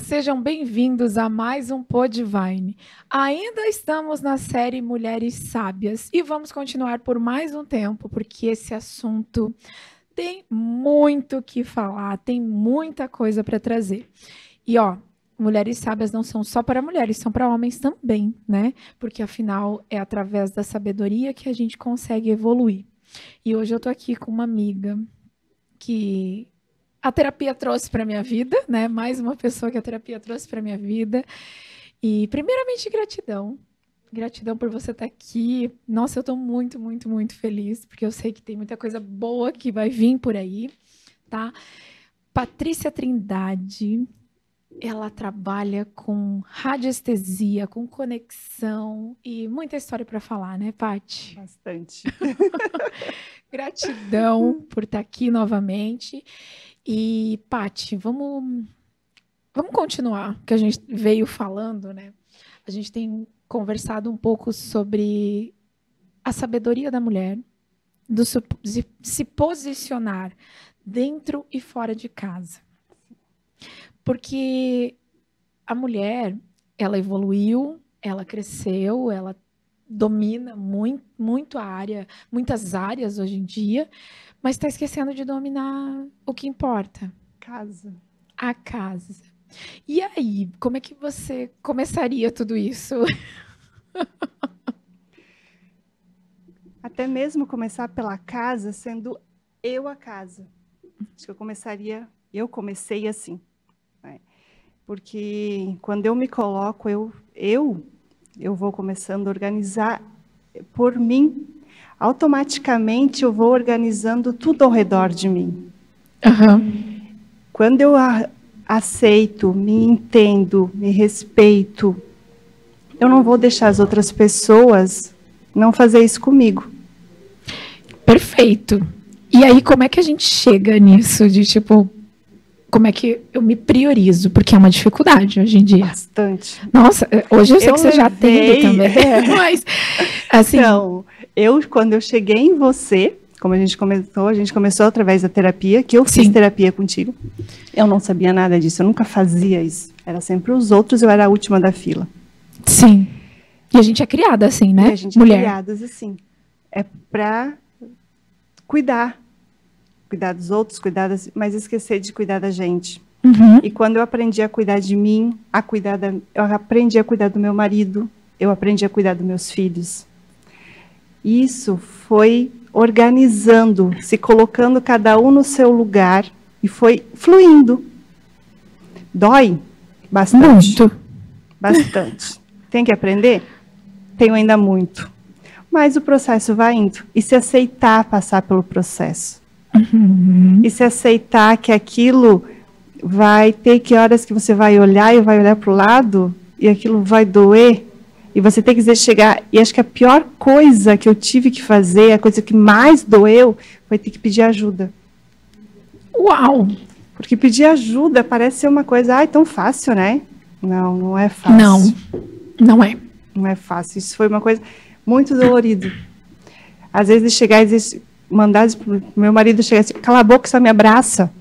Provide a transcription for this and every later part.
sejam bem-vindos a mais um Podvine. Ainda estamos na série Mulheres Sábias e vamos continuar por mais um tempo, porque esse assunto tem muito o que falar, tem muita coisa para trazer. E mulheres sábias não são só para mulheres, são para homens também, né? Porque afinal é através da sabedoria que a gente consegue evoluir. E hoje eu tô aqui com uma amiga que a terapia trouxe para minha vida, né? Mais uma pessoa que a terapia trouxe para minha vida. E primeiramente gratidão. Gratidão por você estar aqui. Nossa, eu estou muito, muito, muito feliz, porque eu sei que tem muita coisa boa que vai vir por aí, tá? Patrícia Trindade, ela trabalha com radiestesia, com conexão e muita história para falar, né, Paty? Bastante. Gratidão por estar aqui novamente. E, Paty, vamos continuar, que a gente veio falando, né? A gente tem conversado um pouco sobre a sabedoria da mulher, de se posicionar dentro e fora de casa. Porque a mulher, ela evoluiu, ela cresceu, ela domina muito a área, muitas áreas hoje em dia, mas está esquecendo de dominar o que importa. Casa. A casa. E aí, como é que você começaria tudo isso? Até mesmo começar pela casa, sendo eu a casa. Acho que eu comecei assim. Né? Porque quando eu me coloco, eu vou começando a organizar por mim. Automaticamente eu vou organizando tudo ao redor de mim. Uhum. Quando eu aceito, me entendo, me respeito, eu não vou deixar as outras pessoas não fazer isso comigo. Perfeito. E aí, como é que a gente chega nisso? De tipo, como é que eu me priorizo? Porque é uma dificuldade hoje em dia. Bastante. Nossa, hoje eu sei que você já atende também. Mas, assim... Então, quando eu cheguei em você, como a gente começou através da terapia, que eu fiz terapia contigo. Eu não sabia nada disso, eu nunca fazia isso. Era sempre os outros, eu era a última da fila. Sim. E a gente é criada assim, né? E a gente mulher. É criada assim. É para cuidar dos outros, mas esquecer de cuidar da gente. Uhum. E quando eu aprendi a cuidar de mim, eu aprendi a cuidar do meu marido, eu aprendi a cuidar dos meus filhos. Isso foi organizando, se colocando cada um no seu lugar e foi fluindo. Dói bastante. Muito. Bastante. Tem que aprender? Tenho ainda muito. Mas o processo vai indo. E se aceitar passar pelo processo. Uhum. E se aceitar que aquilo vai ter que horas que você vai olhar e vai olhar para o lado e aquilo vai doer. E você tem que chegar... E acho que a pior coisa que eu tive que fazer, a coisa que mais doeu, foi ter que pedir ajuda. Uau! Porque pedir ajuda parece ser uma coisa, tão fácil, né? Não, não é fácil. Não é. Não é fácil. Isso foi uma coisa muito dolorida. Às vezes, chegar e mandar pro meu marido chegar assim, cala a boca, só me abraça.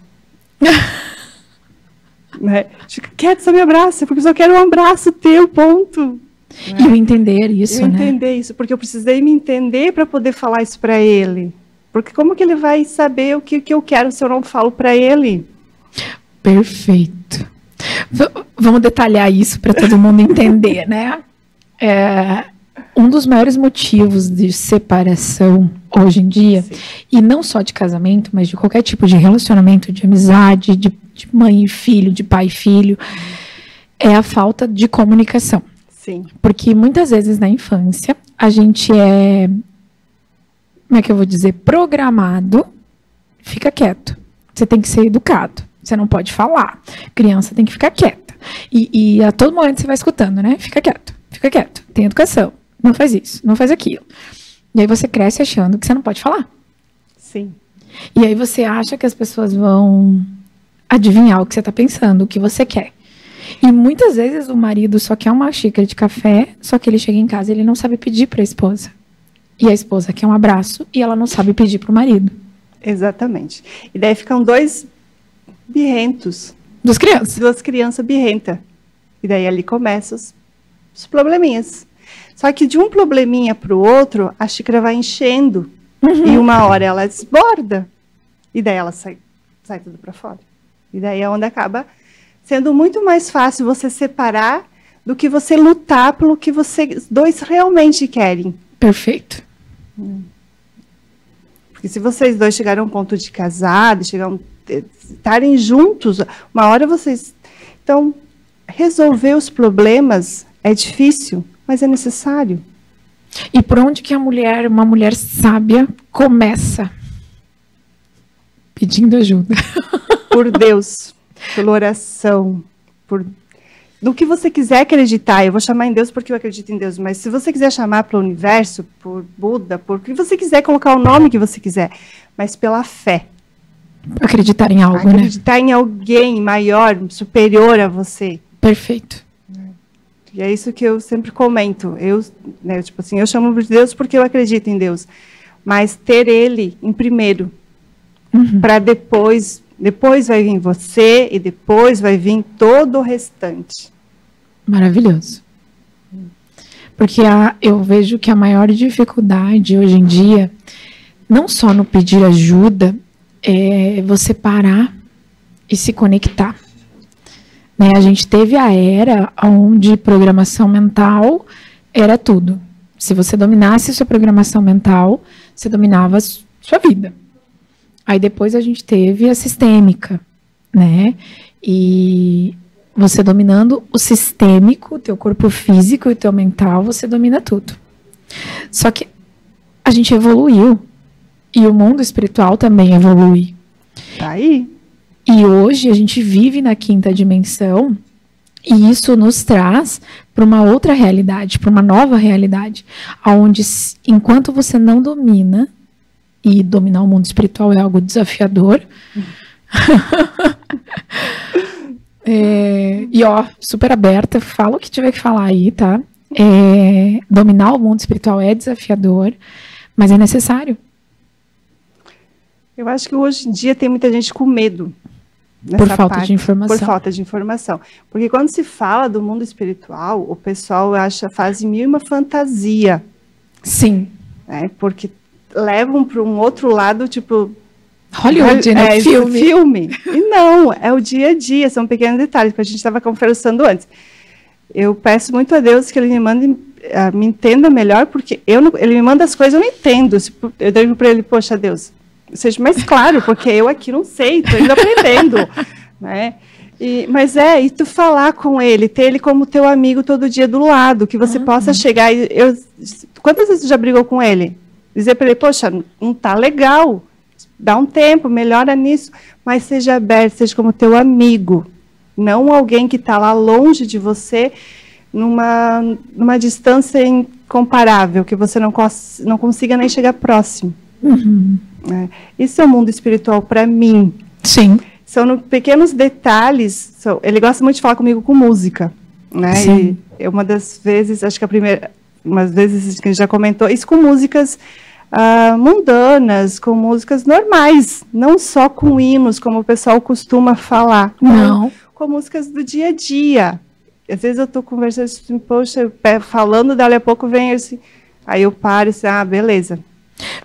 Né? Fica quieto, só me abraça, porque eu só quero um abraço teu, ponto. E eu entender isso, né? Entender isso, porque eu precisei me entender para poder falar isso para ele. Porque como que ele vai saber o que eu quero se eu não falo para ele? Perfeito. Vamos detalhar isso para todo mundo entender, né? Um dos maiores motivos de separação hoje em dia, sim, e não só de casamento, mas de qualquer tipo de relacionamento, de amizade, de mãe e filho, de pai e filho, é a falta de comunicação. Sim. Porque muitas vezes na infância a gente como é que eu vou dizer, programado, fica quieto. Você tem que ser educado, você não pode falar. Criança tem que ficar quieta. E a todo momento você vai escutando, né? Fica quieto, tem educação. Não faz isso, não faz aquilo. E aí você cresce achando que você não pode falar. Sim. E aí você acha que as pessoas vão adivinhar o que você está pensando, o que você quer. E muitas vezes o marido só quer uma xícara de café, só que ele chega em casa e ele não sabe pedir para a esposa. E a esposa quer um abraço e ela não sabe pedir para o marido. Exatamente. E daí ficam dois birrentos. Duas crianças. Duas crianças birrentas. E daí ali começam os probleminhas. Só que de um probleminha para o outro, a xícara vai enchendo. E uma hora ela desborda. E daí ela sai tudo para fora. E daí é onde acaba sendo muito mais fácil você separar do que você lutar pelo que vocês dois realmente querem. Perfeito. Porque se vocês dois chegarem a um ponto de casado, estarem juntos, uma hora vocês... Então, resolver os problemas é difícil, mas é necessário. E por onde que uma mulher sábia, começa? Pedindo ajuda. Por Deus, pela oração, no que você quiser acreditar. Eu vou chamar em Deus porque eu acredito em Deus, mas se você quiser chamar pelo universo, por Buda, por o que você quiser, colocar o nome que você quiser, mas pela fé. Acreditar em algo, Acreditar em alguém maior, superior a você. Perfeito. E é isso que eu sempre comento. Eu chamo de Deus porque eu acredito em Deus. Mas ter Ele em primeiro. Para depois vai vir você e depois vai vir todo o restante. Maravilhoso. Porque eu vejo que a maior dificuldade hoje em dia, não só no pedir ajuda, é você parar e se conectar. Né? A gente teve a era onde programação mental era tudo. Se você dominasse sua programação mental, você dominava a sua vida. Aí depois a gente teve a sistêmica, né? E você dominando o sistêmico, o teu corpo físico e o teu mental, você domina tudo. Só que a gente evoluiu. E o mundo espiritual também evolui. Tá aí. E hoje a gente vive na quinta dimensão e isso nos traz para uma outra realidade, para uma nova realidade, onde enquanto você não domina, e dominar o mundo espiritual é algo desafiador, super aberta, fala o que tiver que falar aí, tá? Dominar o mundo espiritual é desafiador, mas é necessário. Eu acho que hoje em dia tem muita gente com medo. Por falta de informação. Por falta de informação. Porque quando se fala do mundo espiritual, o pessoal faz mil e uma fantasia. Sim. Né? Porque levam para um outro lado, tipo... Hollywood, né? Filme. E não, é o dia a dia, são pequenos detalhes, que a gente estava conversando antes. Eu peço muito a Deus que Ele me entenda melhor, porque Ele me manda as coisas, eu não entendo. Eu digo para Ele, poxa, Deus... seja mais claro, porque eu aqui não sei, estou ainda aprendendo, né? Mas e tu falar com ele, ter ele como teu amigo todo dia do lado, que você possa chegar quantas vezes tu já brigou com ele? Dizer para ele, poxa, não tá legal, dá um tempo, melhora nisso, mas seja aberto, seja como teu amigo, não alguém que está lá longe de você, numa distância incomparável, que você não consiga nem chegar próximo. Isso é o mundo espiritual para mim. Sim. São pequenos detalhes. Ele gosta muito de falar comigo com música, né? Sim. E uma das vezes, acho que umas vezes que a gente já comentou, isso com músicas mundanas, com músicas normais, não só com hinos, como o pessoal costuma falar. Não. Com músicas do dia a dia. Às vezes eu estou conversando assim, poxa, falando, dali a pouco vem assim, aí eu paro e assim, beleza.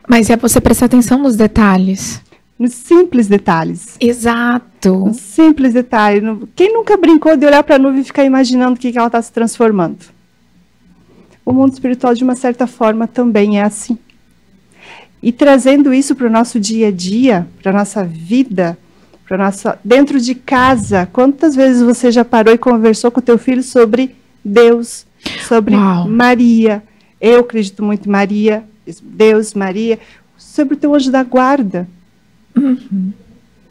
Mas é você prestar atenção nos detalhes. Nos simples detalhes. Exato. Nos simples detalhes. Quem nunca brincou de olhar para a nuvem e ficar imaginando o que ela está se transformando? O mundo espiritual, de uma certa forma, também é assim. E trazendo isso para o nosso dia a dia, para a nossa vida, dentro de casa, quantas vezes você já parou e conversou com o teu filho sobre Deus, sobre Maria? Eu acredito muito em Maria, Deus, Maria, sobre o teu anjo da guarda.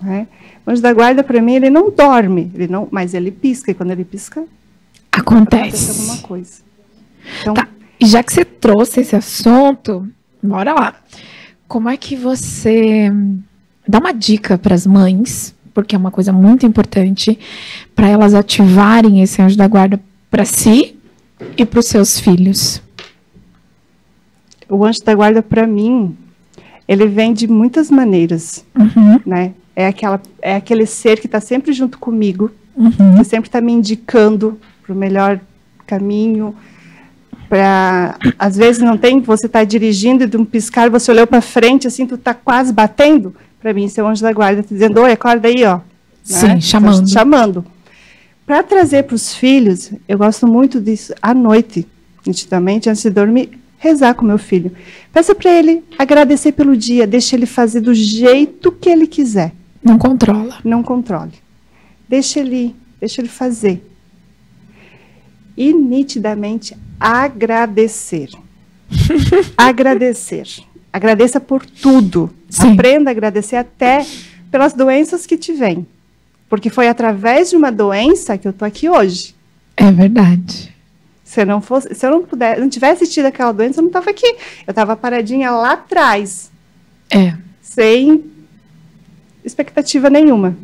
Né? O anjo da guarda, para mim, ele não dorme, mas ele pisca, e quando ele pisca, acontece alguma coisa. Então, tá. E já que você trouxe esse assunto, bora lá. Como é que você dá uma dica para as mães, porque é uma coisa muito importante, para elas ativarem esse anjo da guarda para si e para os seus filhos? O anjo da guarda, para mim, ele vem de muitas maneiras, né? É aquele ser que está sempre junto comigo, Você sempre está me indicando para o melhor caminho. Às vezes não tem, você está dirigindo e de um piscar, você olhou para frente, assim, tu está quase batendo. Para mim, seu anjo da guarda, te dizendo, oi, acorda aí, ó. Sim, né? chamando. Chamando. Para trazer para os filhos, eu gosto muito disso, à noite, nitidamente, antes de dormir, rezar com meu filho. Peça para ele agradecer pelo dia, deixa ele fazer do jeito que ele quiser. Não controla. Não controle. Deixa ele fazer. E nitidamente agradecer. Agradecer. Agradeça por tudo. Sim. Aprenda a agradecer até pelas doenças que te vêm. Porque foi através de uma doença que eu estou aqui hoje. É verdade. Se eu não tivesse tido aquela doença, eu não estava aqui. Eu estava paradinha lá atrás. Sem expectativa nenhuma.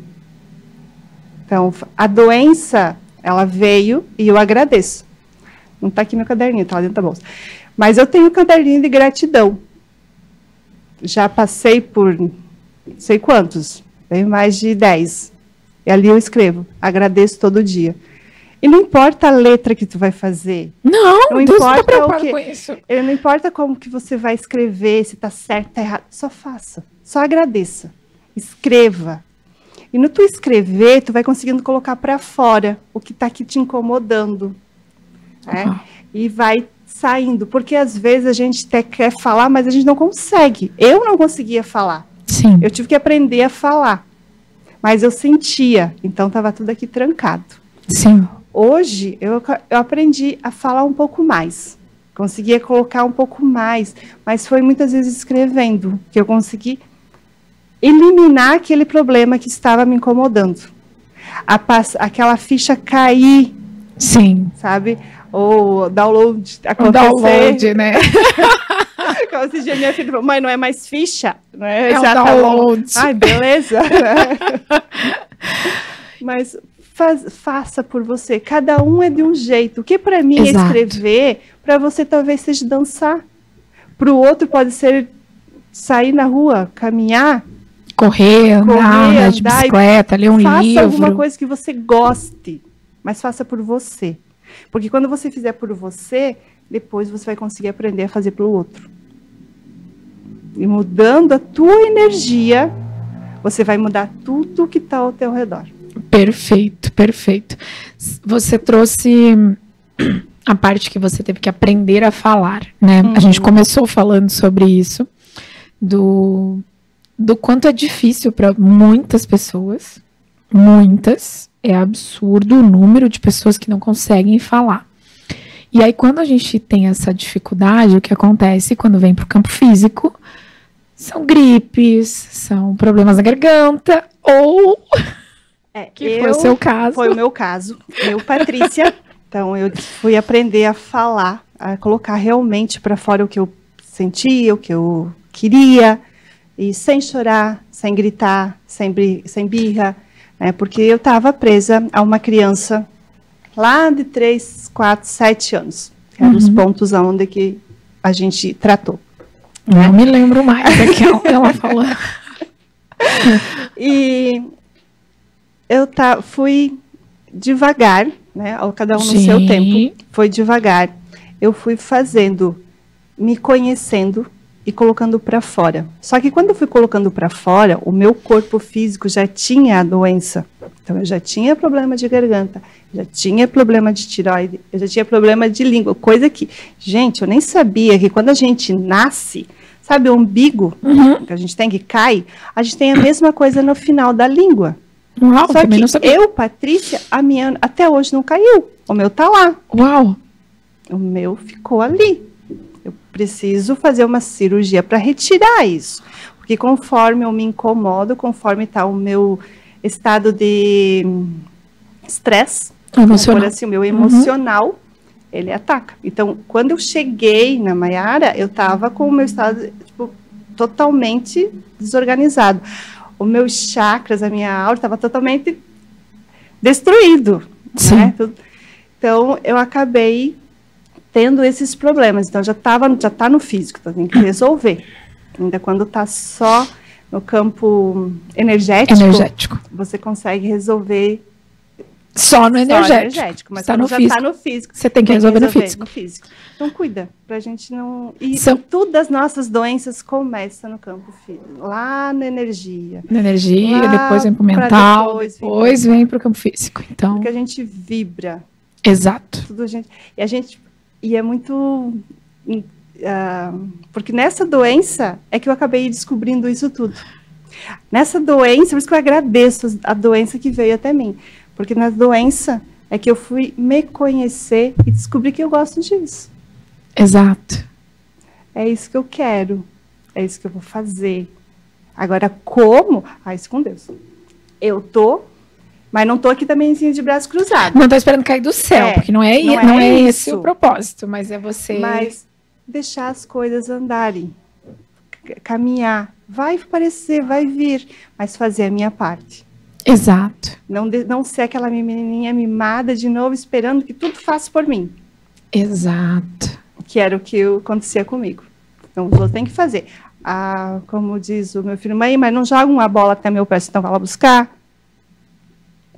Então, a doença, ela veio e eu agradeço. Não está aqui meu caderninho, está lá dentro da bolsa. Mas eu tenho um caderninho de gratidão. Já passei por não sei quantos, bem mais de 10. E ali eu escrevo, agradeço todo dia. E não importa a letra que tu vai fazer. Não Deus importa não tá preocupado com isso. Não importa como que você vai escrever, se está certo, está errado. Só faça, só agradeça. Escreva. E no tu escrever, tu vai conseguindo colocar para fora o que está aqui te incomodando. Né? E vai saindo. Porque às vezes a gente até quer falar, mas a gente não consegue. Eu não conseguia falar. Sim. Eu tive que aprender a falar. Mas eu sentia, então estava tudo aqui trancado. Sim. Hoje, eu aprendi a falar um pouco mais. Conseguia colocar um pouco mais. Mas foi muitas vezes escrevendo que eu consegui eliminar aquele problema que estava me incomodando. Aquela ficha cair. Sim. Sabe? Ou download acontecer. O download, né? Como esse dia minha filha falou, mãe, não é mais ficha? Não é, é o download. Ai, beleza. Mas faça por você. Cada um é de um jeito. O que para mim é escrever, para você talvez seja dançar. Para o outro pode ser sair na rua, caminhar. Correr, andar de bicicleta, ler um livro. Faça alguma coisa que você goste, mas faça por você. Porque quando você fizer por você, depois você vai conseguir aprender a fazer para o outro. E mudando a tua energia, você vai mudar tudo que está ao teu redor. Perfeito, perfeito. Você trouxe a parte que você teve que aprender a falar, né? A gente começou falando sobre isso, do quanto é difícil para muitas pessoas, é absurdo o número de pessoas que não conseguem falar. E aí, quando a gente tem essa dificuldade, o que acontece quando vem para o campo físico são gripes, são problemas na garganta, ou que foi o seu caso. Foi o meu caso. Eu, Patrícia, então eu fui aprender a falar, a colocar realmente para fora o que eu sentia, o que eu queria, e sem chorar, sem gritar, sem birra, né, porque eu estava presa a uma criança lá de 3, 4, 7 anos. Que eram os pontos onde que a gente tratou. Não me lembro mais daquela que ela falou. E eu fui devagar, né? Cada um no seu tempo. Foi devagar. Eu fui fazendo, me conhecendo e colocando para fora. Só que quando eu fui colocando para fora, o meu corpo físico já tinha a doença. Então, eu já tinha problema de garganta, já tinha problema de tireoide, eu já tinha problema de língua. Coisa que, gente, eu nem sabia que quando a gente nasce, sabe o umbigo que a gente tem que cai? A gente tem a mesma coisa no final da língua. Uau, só que eu, Patrícia, a minha até hoje não caiu. O meu tá lá. Uau! O meu ficou ali. Eu preciso fazer uma cirurgia para retirar isso. Porque conforme eu me incomodo, conforme está o meu estado de estresse, assim, o meu emocional, ele ataca. Então, quando eu cheguei na Maiara, eu estava com o meu estado totalmente desorganizado. Os meus chakras, a minha aura estava totalmente destruído. Né? Então, eu acabei tendo esses problemas. Então, já está no físico, então tem que resolver. Ainda quando está só no campo energético, você consegue resolver Só no energético. Mas tá quando no já físico. está no físico. Você tem que resolver no físico. Então, cuida, pra gente não... E todas as nossas doenças começam no campo físico, lá na energia. Na energia, depois vem pro mental, depois vem pro campo físico. Então... Porque a gente vibra. Exato. E é muito... porque nessa doença é que eu acabei descobrindo isso tudo. Nessa doença, por isso que eu agradeço a doença que veio até mim. Porque na doença é que eu fui me conhecer e descobrir que eu gosto disso. Exato. É isso que eu quero. É isso que eu vou fazer. Agora, como? Isso com Deus. Eu tô, mas não tô aqui também em cima de braço cruzado. Não tô esperando cair do céu, porque não é esse o propósito, mas é você... Mas deixar as coisas andarem. Caminhar. Vai aparecer, vai vir, mas fazer a minha parte. Exato. Não ser aquela menininha mimada de novo, esperando que tudo faça por mim. Exato. Que era o que acontecia comigo. Então, os outros têm que fazer. Como diz o meu filho, mãe, mas não joga uma bola até meu pé, então vai lá buscar.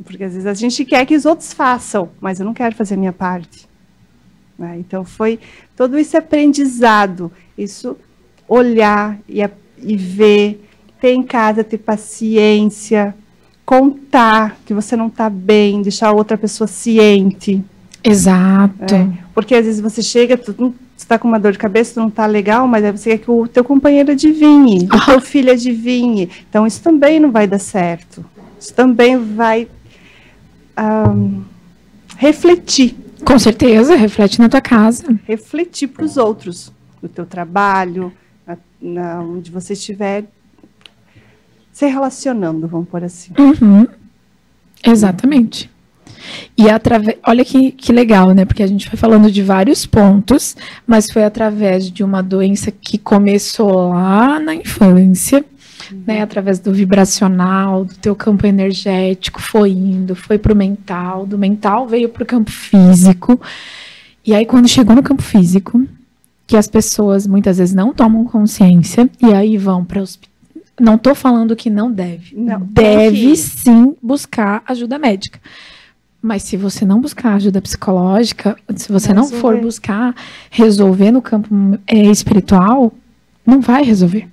Porque às vezes a gente quer que os outros façam, mas eu não quero fazer a minha parte. Então, foi todo esse aprendizado, isso olhar e ver, ter em casa, ter paciência, contar que você não está bem, deixar a outra pessoa ciente. Exato. Porque às vezes você chega, tu está com uma dor de cabeça, tu não está legal, mas aí você quer que o teu companheiro adivinhe, o teu filho adivinhe. Então isso também não vai dar certo. Isso também vai refletir. Com certeza, reflete na tua casa. Refletir para os outros, no teu trabalho, onde você estiver se relacionando, vamos pôr assim. Uhum. Exatamente. E olha que legal, né? Porque a gente foi falando de vários pontos, mas foi através de uma doença que começou lá na infância, né? Através do vibracional, do teu campo energético, foi pro mental, do mental veio pro campo físico. E aí, quando chegou no campo físico, que as pessoas muitas vezes não tomam consciência, e aí vão para os... Não estou falando que não deve. Não, deve sim buscar ajuda médica. Mas se você não buscar ajuda psicológica, se você não for buscar resolver no campo espiritual, não vai resolver.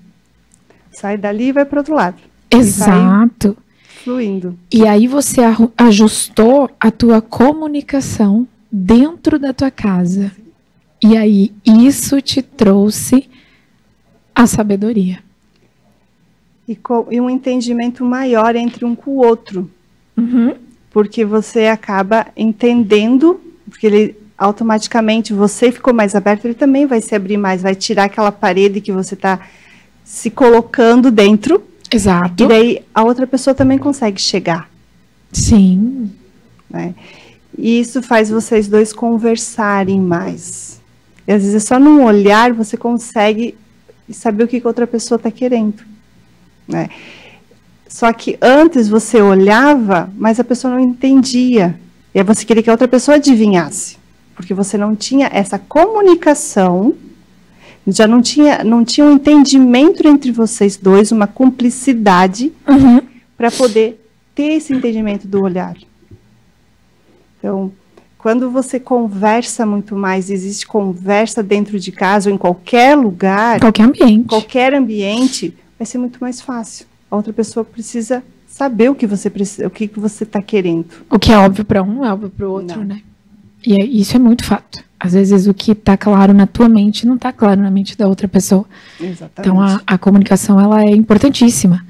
Sai dali e vai para o outro lado. Exato. Fluindo. E aí você ajustou a tua comunicação dentro da tua casa. E aí isso te trouxe a sabedoria. E um entendimento maior entre um com o outro. Uhum. Porque você acaba entendendo, porque ele automaticamente, você ficou mais aberto, ele também vai se abrir mais, vai tirar aquela parede que você está se colocando dentro. Exato. E daí a outra pessoa também consegue chegar. Sim. Né? E isso faz vocês dois conversarem mais. E às vezes só num olhar você consegue saber o que a outra pessoa está querendo. Né? Só que antes você olhava, mas a pessoa não entendia. E aí você queria que a outra pessoa adivinhasse. Porque você não tinha essa comunicação, já não tinha um entendimento entre vocês dois, uma cumplicidade, para poder ter esse entendimento do olhar. Então, quando você conversa muito mais, existe conversa dentro de casa ou em qualquer lugar, qualquer ambiente, vai ser muito mais fácil. A outra pessoa precisa saber o que você precisa, o que você está querendo. O que é óbvio para um, é óbvio para o outro, né? E isso é muito fato. Às vezes o que está claro na tua mente não está claro na mente da outra pessoa. Exatamente. Então a comunicação ela é importantíssima.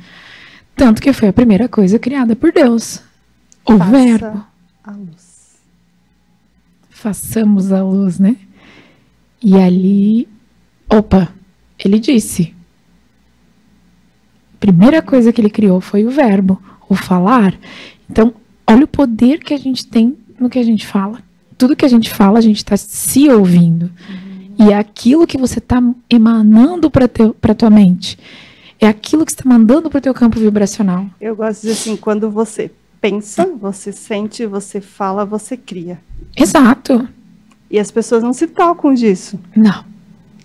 Tanto que foi a primeira coisa criada por Deus. O verbo. A luz. Façamos a luz, né? E ali, ele disse. A primeira coisa que ele criou foi o verbo, o falar. Então, olha o poder que a gente tem no que a gente fala. Tudo que a gente fala, a gente está se ouvindo. E é aquilo que você está emanando para tua mente. É aquilo que você está mandando para o teu campo vibracional. Eu gosto de dizer assim, quando você pensa, você sente, você fala, você cria. Exato. E as pessoas não se tocam disso. Não.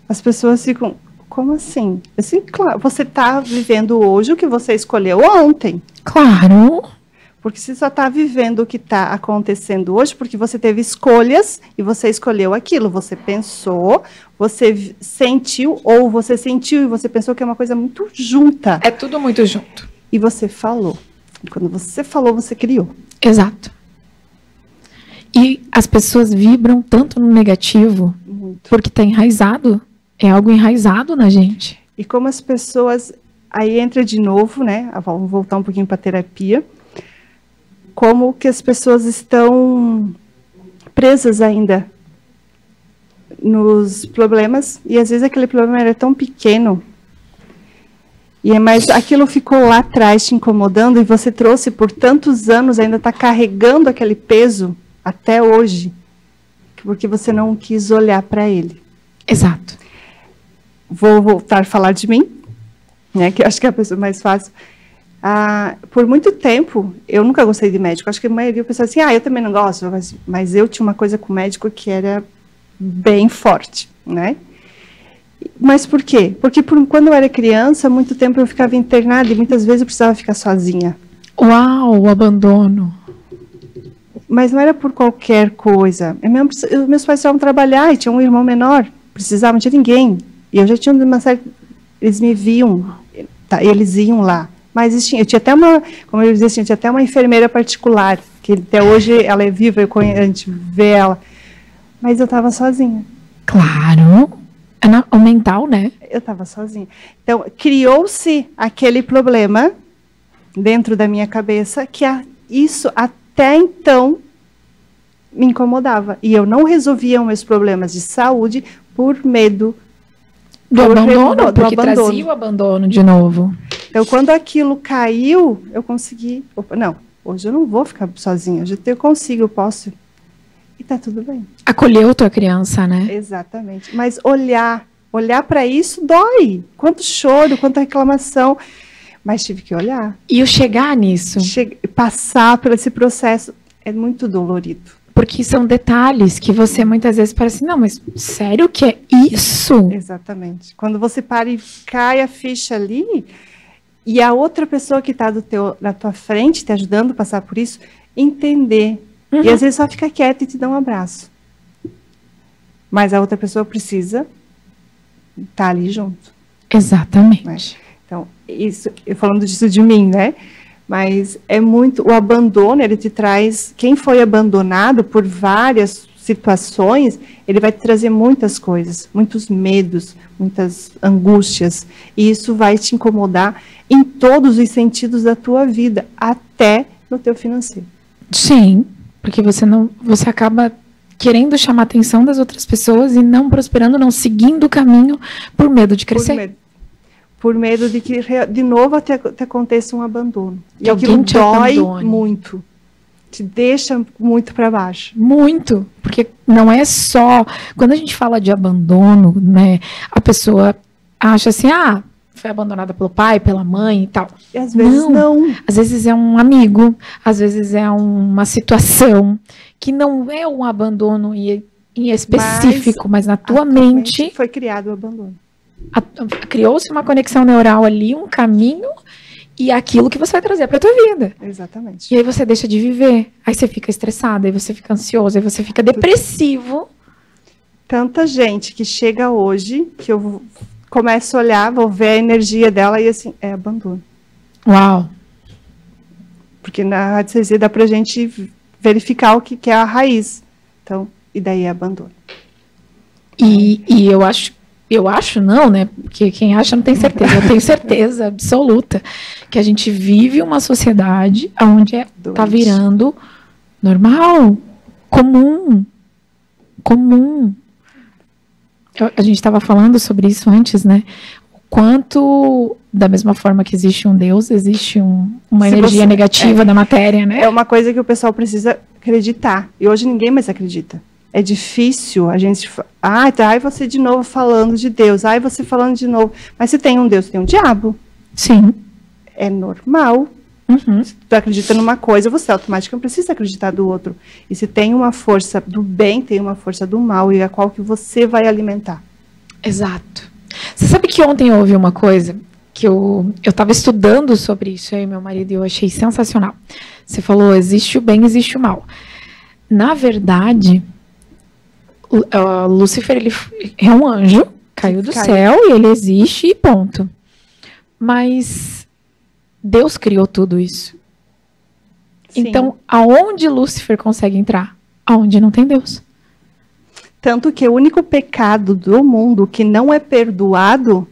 As pessoas ficam, como assim? Assim, claro, você está vivendo hoje o que você escolheu ontem. Claro. Porque você só está vivendo o que está acontecendo hoje porque você teve escolhas e você escolheu aquilo. Você pensou, você sentiu, ou você sentiu e você pensou que é uma coisa muito junta. É tudo muito junto. E você falou. E quando você falou, você criou. Exato. E as pessoas vibram tanto no negativo porque está enraizado. É algo enraizado na gente. E como as pessoas... Aí entra de novo, né? Vamos voltar um pouquinho para a terapia. Como que as pessoas estão presas ainda nos problemas. E às vezes aquele problema era tão pequeno. Mas aquilo ficou lá atrás te incomodando e você trouxe por tantos anos, ainda está carregando aquele peso até hoje. Porque você não quis olhar para ele. Exato. Vou voltar a falar de mim, né, que eu acho que é a pessoa mais fácil. Por muito tempo, eu nunca gostei de médico. Acho que a maioria pensa assim, eu também não gosto. Mas eu tinha uma coisa com o médico que era bem forte, né? Mas por quê? Porque quando eu era criança, muito tempo eu ficava internada e muitas vezes eu precisava ficar sozinha. Uau, o abandono. Mas não era por qualquer coisa. Meus pais precisavam trabalhar e tinha um irmão menor. Precisavam, não tinha ninguém. E eu já tinha uma certa... Eles me viam, tá, eles iam lá. Mas eu tinha até uma, como eu dizia assim, eu tinha até uma enfermeira particular, que até hoje ela é viva, a gente vê ela. Mas eu estava sozinha. Claro. O mental, né? Eu estava sozinha. Então, criou-se aquele problema dentro da minha cabeça, que isso até então me incomodava. E eu não resolvia os meus problemas de saúde por medo do abandono, porque trazia o abandono de novo. Então, quando aquilo caiu, eu consegui... Não, hoje eu não vou ficar sozinha. Hoje eu consigo, eu posso... E tá tudo bem. Acolheu tua criança, né? Exatamente. Mas olhar para isso dói. Quanto choro, quanta reclamação. Mas tive que olhar. E o chegar nisso? Passar por esse processo é muito dolorido. Porque são detalhes que você muitas vezes parece, não, mas sério que é isso? Exatamente. Quando você para e cai a ficha ali, e a outra pessoa que está na tua frente, te ajudando a passar por isso, entender. Uhum. E às vezes só fica quieta e te dá um abraço. Mas a outra pessoa precisa estar ali junto. Exatamente. Né? Então, isso, eu falando disso de mim, né? Mas é muito, o abandono, ele te traz, quem foi abandonado por várias situações, ele vai te trazer muitas coisas, muitos medos, muitas angústias, e isso vai te incomodar em todos os sentidos da tua vida, até no teu financeiro. Sim, porque você acaba querendo chamar a atenção das outras pessoas e não prosperando, não seguindo o caminho por medo de crescer. Por medo de que, de novo, te aconteça um abandono. E aquilo dói muito. Te deixa muito para baixo. Muito. Porque não é só... Quando a gente fala de abandono, né, a pessoa acha assim, foi abandonada pelo pai, pela mãe e tal. E às vezes não. Às vezes é um amigo, às vezes é uma situação que não é um abandono em específico, mas na tua mente... Foi criado o abandono. Criou-se uma conexão neural ali, um caminho, e aquilo que você vai trazer para a tua vida. Exatamente. E aí você deixa de viver, aí você fica estressado, aí você fica ansioso, aí você fica depressivo. Tanta gente que chega hoje, que eu começo a olhar, vou ver a energia dela e assim, é abandono. Uau! Porque na radiestesia dá pra gente verificar o que é a raiz. Então, e daí é abandono. E eu acho não, né? Porque quem acha não tem certeza. Eu tenho certeza absoluta que a gente vive uma sociedade onde está virando normal, comum. A gente estava falando sobre isso antes, né? O quanto, da mesma forma que existe um Deus, existe uma energia negativa da matéria, né? É uma coisa que o pessoal precisa acreditar. E hoje ninguém mais acredita. É difícil a gente... Aí você de novo falando de Deus. Aí você falando de novo. Mas se tem um Deus, tem um diabo. Sim. É normal. Uhum. Se tu acredita numa coisa, você automaticamente precisa acreditar do outro. E se tem uma força do bem, tem uma força do mal. E a qual que você vai alimentar. Exato. Você sabe que ontem eu ouvi uma coisa que eu estava estudando sobre isso aí, meu marido, e eu achei sensacional. Você falou, existe o bem, existe o mal. Na verdade, Lúcifer, ele é um anjo, caiu do céu e ele existe e ponto. Mas Deus criou tudo isso. Sim. Então, aonde Lúcifer consegue entrar? Aonde não tem Deus. Tanto que o único pecado do mundo que não é perdoado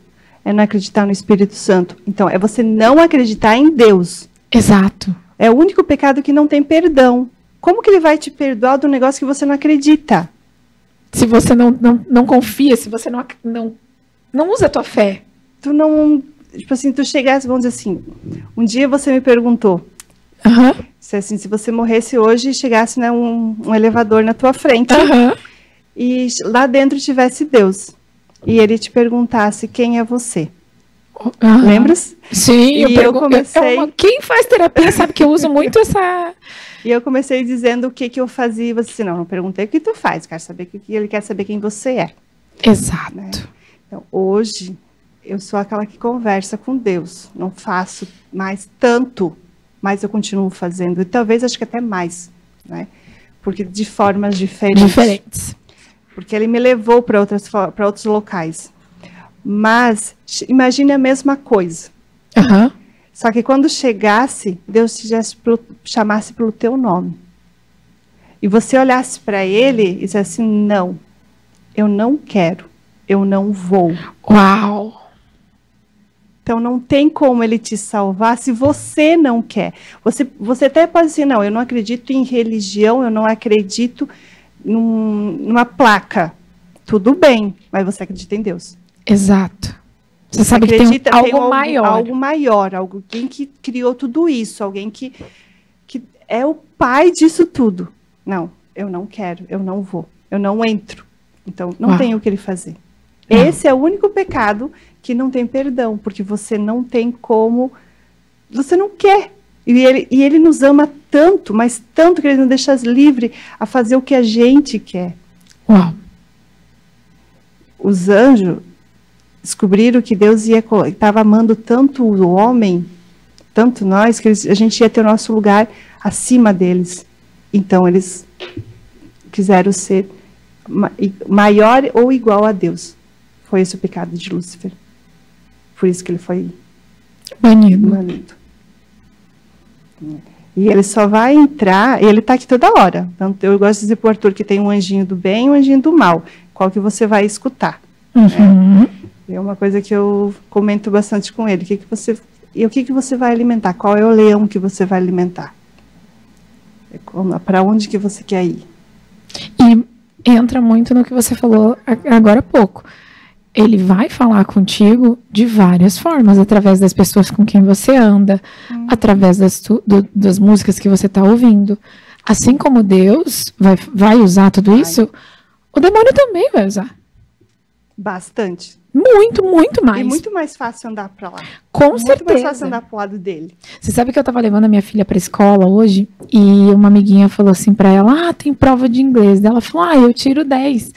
é não acreditar no Espírito Santo. Então, é você não acreditar em Deus. Exato. É o único pecado que não tem perdão. Como que ele vai te perdoar do negócio que você não acredita? Se você não confia, se você não usa a tua fé. Tu não... Tipo assim, tu chegasse, vamos dizer assim, um dia você me perguntou, se você morresse hoje e chegasse, né, um elevador na tua frente, e lá dentro tivesse Deus, e ele te perguntasse quem é você. Lembras? Sim, eu comecei... Quem faz terapia sabe que eu uso muito essa... E eu comecei dizendo o que eu fazia, e você disse, não perguntei o que tu faz, quero saber ele quer saber quem você é. Exato. Né? Então, hoje... Eu sou aquela que conversa com Deus. Não faço mais tanto, mas eu continuo fazendo. E talvez, acho que até mais, né? Porque de formas diferentes. Porque ele me levou para outros locais. Mas, imagine a mesma coisa. Só que quando chegasse, Deus te chamasse pelo teu nome. E você olhasse para ele e dissesse assim, não, eu não quero, eu não vou. Uau! Então, não tem como ele te salvar se você não quer. Você até pode dizer, não, eu não acredito em religião, eu não acredito numa placa. Tudo bem, mas você acredita em Deus. Exato. Você sabe que tem algo maior. Algo maior, alguém que criou tudo isso, alguém que é o pai disso tudo. Não, eu não quero, eu não vou, eu não entro. Então, não tem o que ele fazer. Esse é o único pecado que não tem perdão, porque você não tem como, você não quer. E ele nos ama tanto, mas tanto que ele nos deixa livre a fazer o que a gente quer. Uau. Os anjos descobriram que Deus estava amando tanto o homem, tanto nós, que a gente ia ter o nosso lugar acima deles. Então, eles quiseram ser maior ou igual a Deus. Foi esse o pecado de Lúcifer. Por isso que ele foi banido. E ele só vai entrar, ele está aqui toda hora. Então, eu gosto de dizer para o Arthur que tem um anjinho do bem e um anjinho do mal. Qual que você vai escutar? É uma coisa que eu comento bastante com ele. O que você vai alimentar? Qual é o leão que você vai alimentar? Para onde que você quer ir? E entra muito no que você falou agora há pouco. Ele vai falar contigo de várias formas, através das pessoas com quem você anda, através das músicas que você está ouvindo. Assim como Deus vai usar tudo isso, o demônio também vai usar. Bastante. Muito, muito mais. E muito mais fácil andar para lá. Com certeza. Muito mais fácil andar para o lado dele. Você sabe que eu estava levando a minha filha para a escola hoje e uma amiguinha falou assim para ela, tem prova de inglês. Ela falou, eu tiro 10.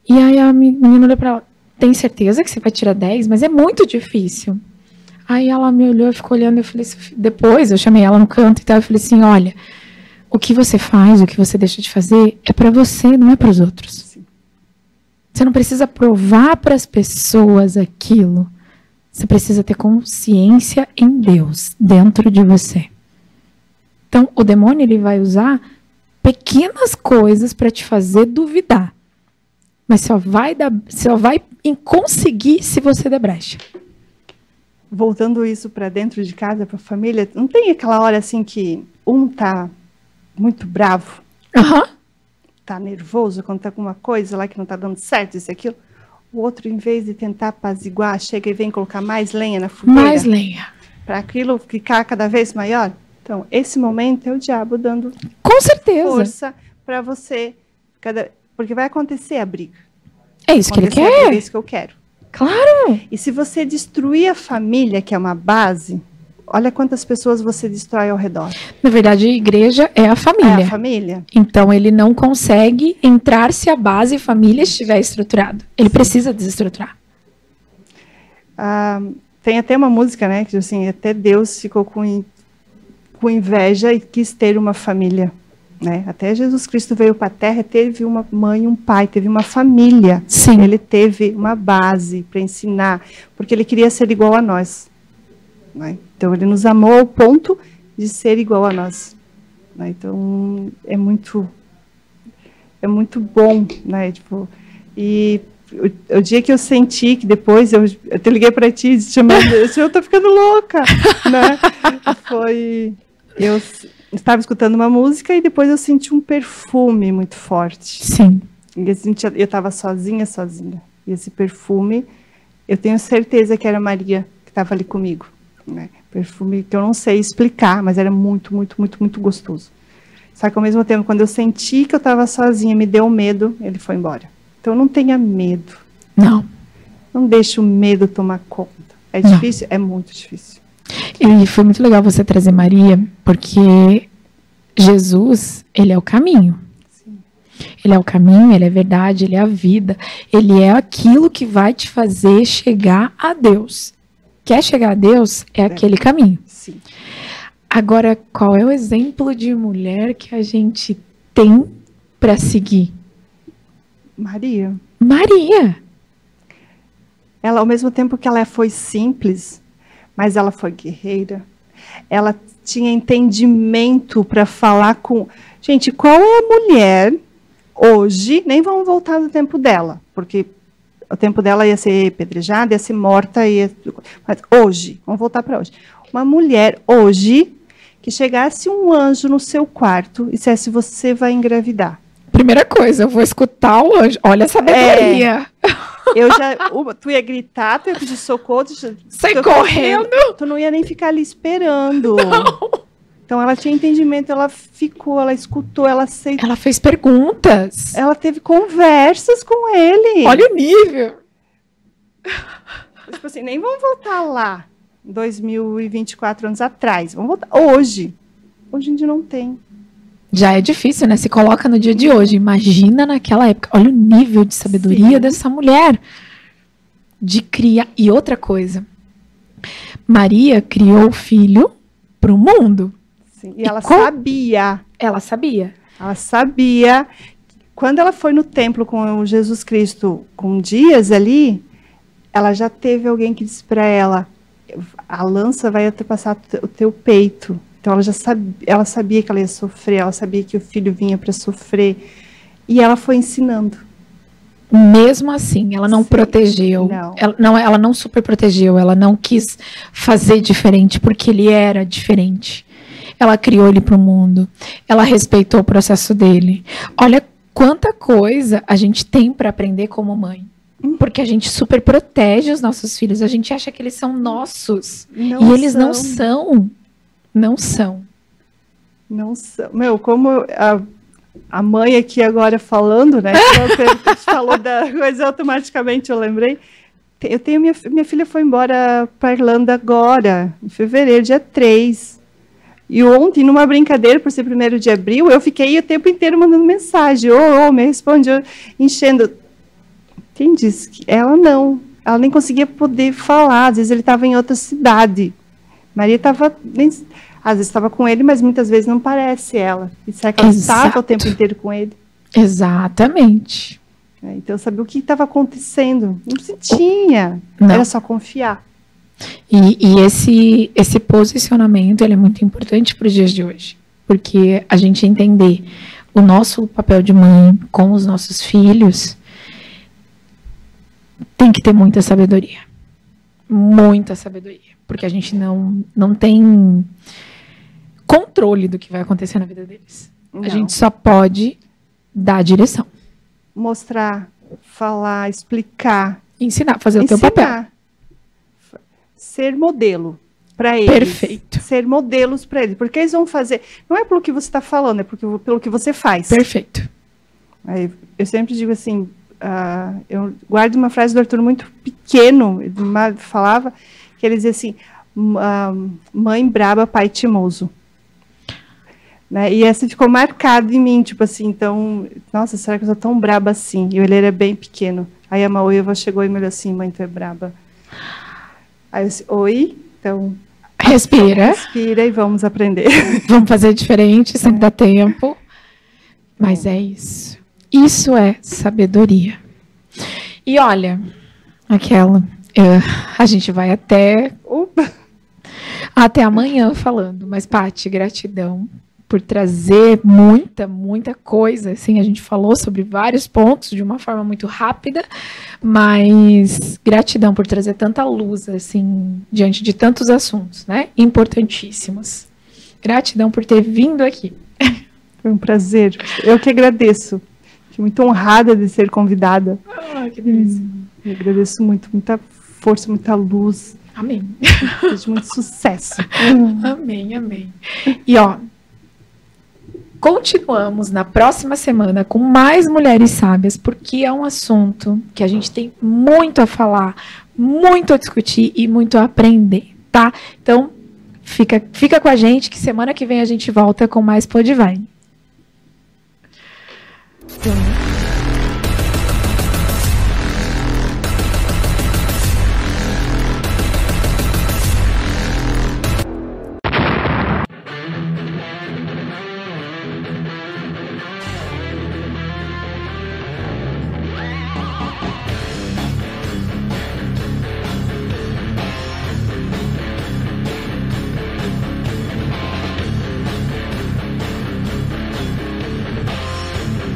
E aí a menina olhou para ela, tem certeza que você vai tirar 10? Mas é muito difícil. Aí ela me olhou e ficou olhando, eu falei, depois eu chamei ela no canto e tal, eu falei assim, olha, o que você faz, o que você deixa de fazer é para você, não é para os outros. Sim. Você não precisa provar para as pessoas aquilo. Você precisa ter consciência em Deus, dentro de você. Então, o demônio ele vai usar pequenas coisas para te fazer duvidar. Mas só vai conseguir se você der brecha. Voltando isso para dentro de casa, para a família, não tem aquela hora assim que um tá muito bravo, tá nervoso quando tá com uma coisa lá que não tá dando certo, isso e aquilo. O outro, em vez de tentar apaziguar, chega e vem colocar mais lenha na fogueira. Mais lenha. Para aquilo ficar cada vez maior. Então, esse momento é o diabo dando com certeza força para você. Porque vai acontecer a briga. É isso que ele quer. É isso que eu quero. Claro. E se você destruir a família, que é uma base, olha quantas pessoas você destrói ao redor. Na verdade, a igreja é a família. É a família. Então, ele não consegue entrar se a base família estiver estruturada. Ele precisa desestruturar. tem até uma música, né, que assim, até Deus ficou com inveja e quis ter uma família, né? Até Jesus Cristo veio para a Terra, teve uma mãe, um pai, teve uma família. Sim. Ele teve uma base para ensinar, porque ele queria ser igual a nós, né? Então ele nos amou ao ponto de ser igual a nós, né? Então é muito bom, né? Tipo, e o dia que eu senti que depois eu te liguei para ti chamando, eu tô ficando louca, né? Eu estava escutando uma música e depois eu senti um perfume muito forte. Sim. E eu estava sozinha. E esse perfume, eu tenho certeza que era Maria que estava ali comigo, né? Perfume que eu não sei explicar, mas era muito, muito, muito, muito gostoso. Só que ao mesmo tempo, quando eu senti que eu estava sozinha, me deu medo, ele foi embora. Então não tenha medo. Não. Não deixe o medo tomar conta. É difícil? É muito difícil. E foi muito legal você trazer Maria, porque Jesus, ele é o caminho. Sim. Ele é o caminho, ele é a verdade, ele é a vida. Ele é aquilo que vai te fazer chegar a Deus. Quer chegar a Deus? É aquele caminho. Sim. Agora, qual é o exemplo de mulher que a gente tem para seguir? Maria. Maria. Ela, ao mesmo tempo que ela foi simples, mas ela foi guerreira. Ela tinha entendimento para falar com... Gente, qual é a mulher hoje? Nem vamos voltar no tempo dela, porque o tempo dela ia ser pedrejada, ia ser morta. Mas hoje, vamos voltar para hoje. Uma mulher hoje que chegasse um anjo no seu quarto e dissesse, você vai engravidar. Primeira coisa, eu vou escutar o anjo. Olha a sabedoria. Tu ia gritar, tu ia pedir socorro. Sai correndo. Tu não ia nem ficar ali esperando. Não. Então ela tinha entendimento, ela ficou, ela escutou, ela aceitou. Ela fez perguntas. Ela teve conversas com ele. Olha o nível. Tipo assim, nem vamos voltar lá, 2024 anos atrás. Vamos voltar hoje. Hoje a gente não tem. Já é difícil, né? Se coloca no dia de hoje. Imagina naquela época. Olha o nível de sabedoria Sim. dessa mulher. De criar. E outra coisa. Maria criou o filho para o mundo. Sim. E ela sabia. Ela sabia. Ela sabia. Quando ela foi no templo com o Jesus Cristo, com dias ali, ela já teve alguém que disse para ela, a lança vai ultrapassar o teu peito. Então ela sabia que ela ia sofrer, ela sabia que o filho vinha para sofrer. E ela foi ensinando. Mesmo assim, ela não protegeu. Não. Ela não super protegeu, ela não quis fazer diferente, porque ele era diferente. Ela criou ele para o mundo. Ela respeitou o processo dele. Olha quanta coisa a gente tem para aprender como mãe. Porque a gente super protege os nossos filhos. A gente acha que eles são nossos. E eles não são. Não são. Não são. Meu, como a mãe aqui agora falando, né? Você falou da coisa, automaticamente eu lembrei. Eu tenho minha filha foi embora para a Irlanda agora, em fevereiro, dia 3. E ontem, numa brincadeira, por ser 1º de abril, eu fiquei o tempo inteiro mandando mensagem. Me responde, enchendo. Quem disse? Ela não. Ela nem conseguia poder falar. Às vezes ele estava em outra cidade. Maria estava... Às vezes estava com ele, mas muitas vezes não parece ela. E será que ela estava o tempo inteiro com ele? Exatamente. Então, eu sabia o que estava acontecendo. Não se tinha. Não. Era só confiar. E esse posicionamento ele é muito importante para os dias de hoje. Porque a gente entender o nosso papel de mãe com os nossos filhos tem que ter muita sabedoria. Muita sabedoria. Porque a gente não tem controle do que vai acontecer na vida deles. Não. A gente só pode dar a direção. Mostrar, falar, explicar. Ensinar, fazer o teu papel. Ser modelo para eles. Perfeito. Ser modelos para eles. Porque eles vão fazer... Não é pelo que você está falando, é pelo que você faz. Perfeito. Eu sempre digo assim... eu guardo uma frase do Arthur muito pequeno. Ele falava que ele dizia assim... mãe braba, pai teimoso. Né? E essa ficou marcado em mim, tipo assim, então, nossa, será que eu sou tão braba assim? E ele era bem pequeno. Aí a Maoiva chegou e me olhou assim, mãe, tu é braba. Aí eu disse, oi, então Respira. respira e vamos aprender. Vamos fazer diferente, sempre dá tempo. Mas é isso. Isso é sabedoria. E olha, a gente vai até amanhã falando. Mas, Paty, gratidão por trazer muita coisa. Assim, a gente falou sobre vários pontos de uma forma muito rápida, mas gratidão por trazer tanta luz, assim, diante de tantos assuntos, né? Importantíssimos. Gratidão por ter vindo aqui. Foi um prazer. Eu que agradeço. Fiquei muito honrada de ser convidada. Que delícia. Eu agradeço muito, muita força, muita luz. Amém. Desejo muito sucesso. Amém. E ó, continuamos na próxima semana com mais Mulheres Sábias, porque é um assunto que a gente tem muito a falar, muito a discutir e muito a aprender, tá? Então, fica com a gente que semana que vem a gente volta com mais Podivine.